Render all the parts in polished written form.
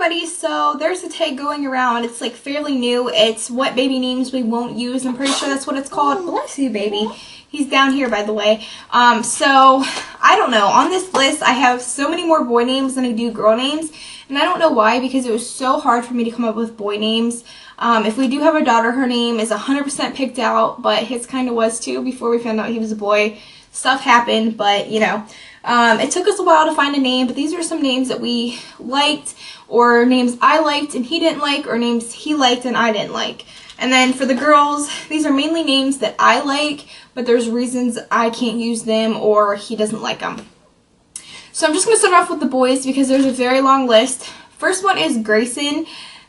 everybody, so there's a tag going around. It's like fairly new. It's what baby names we won't use. I'm pretty sure that's what it's called. Bless you, baby. He's down here, by the way. So I don't know. On this list, I have so many more boy names than I do girl names. And I don't know why, because it was so hard for me to come up with boy names. If we do have a daughter, her name is 100% picked out, but his kind of was too before we found out he was a boy. Stuff happened, but you know. It took us a while to find a name, but these are some names that we liked, or names I liked and he didn't like, or names he liked and I didn't like. And then for the girls, these are mainly names that I like, but there's reasons I can't use them or he doesn't like them. So I'm just going to start off with the boys because there's a very long list. First one is Grayson.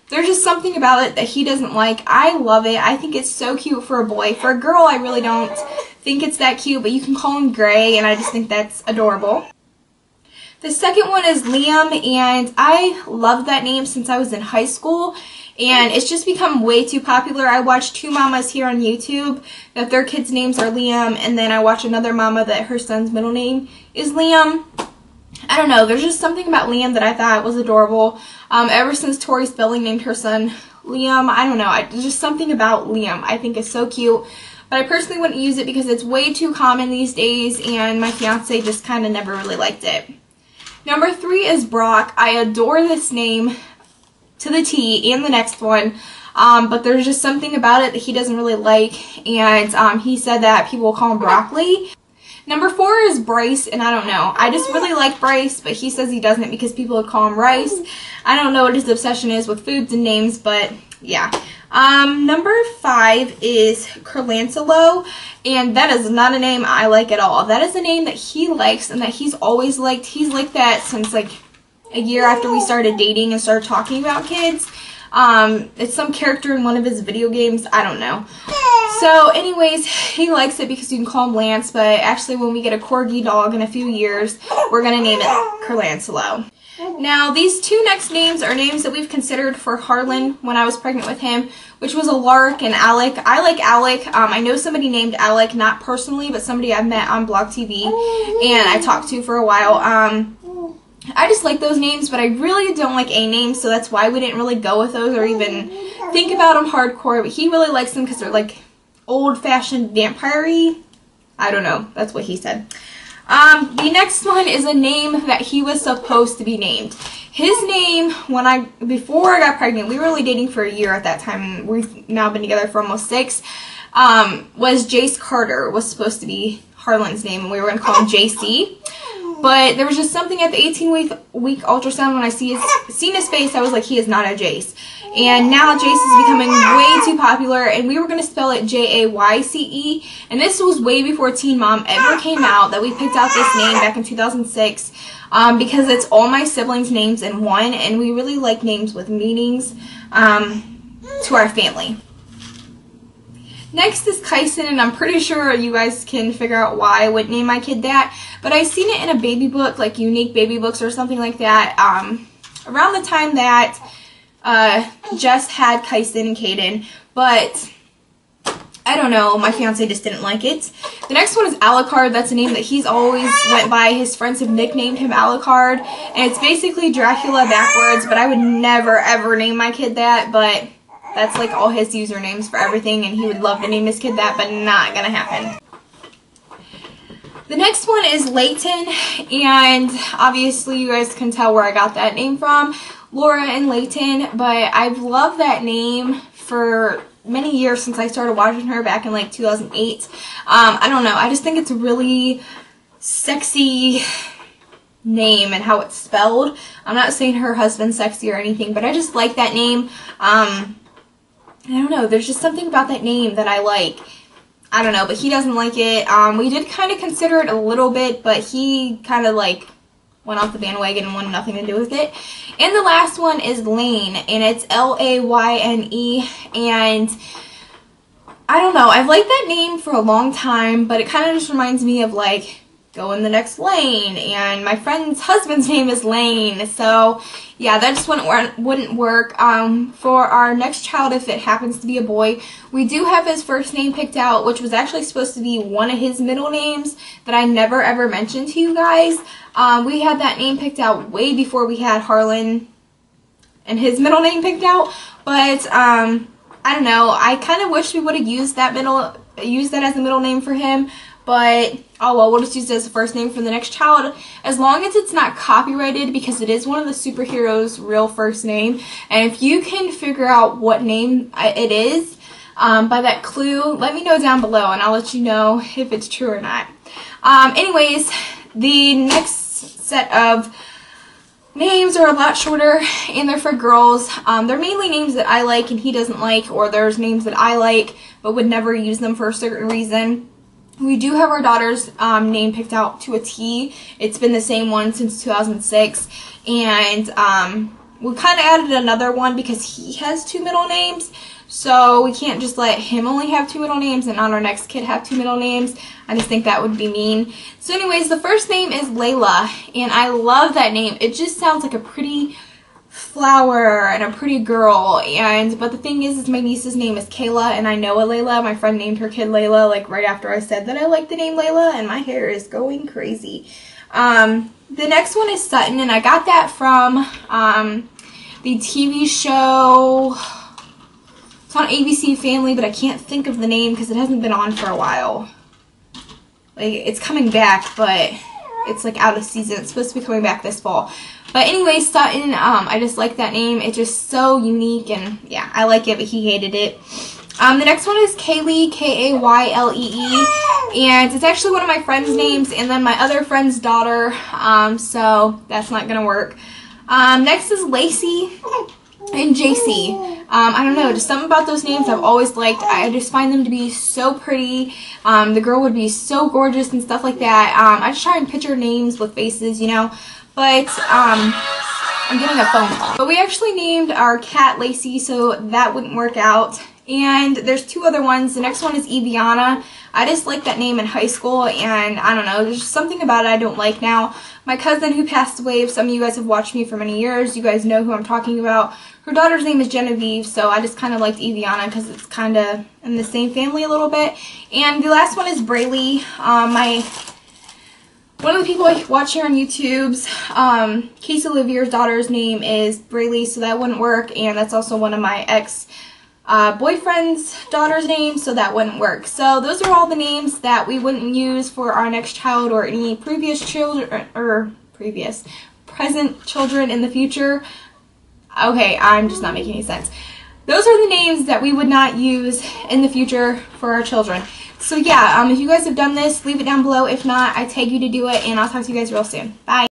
There's just something about it that he doesn't like. I love it. I think it's so cute for a boy. For a girl, I really don't think it's that cute, but you can call him Gray, and I just think that's adorable. The second one is Liam, and I loved that name since I was in high school, and it's just become way too popular. I watch two mamas here on YouTube that their kids' names are Liam, and then I watch another mama that her son's middle name is Liam. I don't know, there's just something about Liam that I thought was adorable. Ever since Tori Spelling named her son Liam, I don't know, there's just something about Liam I think is so cute. But I personally wouldn't use it because it's way too common these days, and my fiance just kind of never really liked it. Number 3 is Brock. I adore this name to the T, and the next one. But there's just something about it that he doesn't really like, and he said that people will call him Broccoli. Number 4 is Bryce, and I don't know. I just really like Bryce, but he says he doesn't because people would call him Rice. I don't know what his obsession is with foods and names, but yeah. Number 5 is Curlancelo, and that is not a name I like at all. That is a name that he likes and that he's always liked. He's like that since like a year after we started dating and started talking about kids. It's some character in one of his video games. I don't know. So anyways, he likes it because you can call him Lance, but actually when we get a corgi dog in a few years, we're going to name it Curlancelo. Now, these two next names are names that we've considered for Harlan when I was pregnant with him, which was Alaric and Alec. I like Alec. I know somebody named Alec, not personally, but somebody I've met on Blog TV and I talked to for a while. I just like those names, but I really don't like A names, so that's why we didn't really go with those or even think about them hardcore. But he really likes them because they're like old-fashioned vampire-y. I don't know. That's what he said. The next one is a name that he was supposed to be named. His name, before I got pregnant, we were only dating for a year at that time, and we've now been together for almost 6, was Jace Carter, was supposed to be Harlan's name, and we were going to call him JC. But there was just something at the 18-week ultrasound when I seen his face, I was like, he is not a Jace. And now Jace is becoming way too popular, and we were going to spell it Jayce. And this was way before Teen Mom ever came out that we picked out this name back in 2006 because it's all my siblings' names in one, and we really like names with meanings to our family. Next is Kyson, and I'm pretty sure you guys can figure out why I wouldn't name my kid that, but I seen it in a baby book, like Unique Baby Books or something like that, around the time that Jess had Kyson and Caden, but I don't know, my fiance just didn't like it. The next one is Alucard. That's a name that he's always went by. His friends have nicknamed him Alucard, and it's basically Dracula backwards, but I would never ever name my kid that, but that's like all his usernames for everything, and he would love to name his kid that, but not gonna happen. The next one is Layton, and obviously you guys can tell where I got that name from, Laura and Layton, but I've loved that name for many years since I started watching her back in like 2008. I don't know, I just think it's a really sexy name and how it's spelled. I'm not saying her husband's sexy or anything, but I just like that name. I don't know, there's just something about that name that I like. I don't know, but he doesn't like it. We did kind of consider it a little bit, but he kind of like went off the bandwagon and wanted nothing to do with it. And the last one is Lane, and it's Layne, and I don't know, I've liked that name for a long time, but it kind of just reminds me of like go in the next lane, and my friend's husband's name is Lane, so yeah, that just wouldn't work. For our next child, if it happens to be a boy, we do have his first name picked out, which was actually supposed to be one of his middle names that I never ever mentioned to you guys. We had that name picked out way before we had Harlan, and his middle name picked out, but I don't know. I kind of wish we would have used that as a middle name for him, but oh well, we'll just use it as a first name for the next child, as long as it's not copyrighted, because it is one of the superheroes' real first name. And if you can figure out what name it is by that clue, let me know down below, and I'll let you know if it's true or not. Anyways, the next set of names are a lot shorter, and they're for girls. They're mainly names that I like and he doesn't like, or there's names that I like but would never use them for a certain reason. We do have our daughter's name picked out to a T. It's been the same one since 2006, and we kind of added another one because he has 2 middle names, so we can't just let him only have 2 middle names and not our next kid have 2 middle names. I just think that would be mean. So anyways, the first name is Layla, and I love that name. It just sounds like a pretty flower and a pretty girl, but the thing is my niece's name is Kayla, and I know a Layla. My friend named her kid Layla like right after I said that I like the name Layla, and my hair is going crazy. The next one is Sutton, and I got that from the TV show. It's on ABC Family, but I can't think of the name because it hasn't been on for a while. Like, it's coming back, but it's like out of season. It's supposed to be coming back this fall. But anyway, Sutton, I just like that name. It's just so unique, and yeah, I like it, but he hated it. The next one is Kaylee, K-A-Y-L-E-E, and it's actually one of my friend's names, and then my other friend's daughter, so that's not going to work. Next is Lacey and JC. I don't know, just something about those names I've always liked. I just find them to be so pretty. The girl would be so gorgeous and stuff like that. I just try and picture names with faces, you know. But I'm getting a phone call. But we actually named our cat Lacey, so that wouldn't work out. And there's 2 other ones. The next one is Eviana. I just liked that name in high school, and I don't know, there's just something about it I don't like now. My cousin who passed away, if some of you guys have watched me for many years, you guys know who I'm talking about. Her daughter's name is Genevieve, so I just kind of liked Eviana because it's kind of in the same family a little bit. And the last one is Braylee. One of the people I watch here on YouTube's, Casey Olivier's daughter's name is Braylee, so that wouldn't work, and that's also one of my ex-boyfriend's daughter's names, so that wouldn't work. So those are all the names that we wouldn't use for our next child or any previous children, or present children in the future. Okay, I'm just not making any sense. Those are the names that we would not use in the future for our children. So yeah, if you guys have done this, leave it down below. If not, I tag you to do it, and I'll talk to you guys real soon. Bye.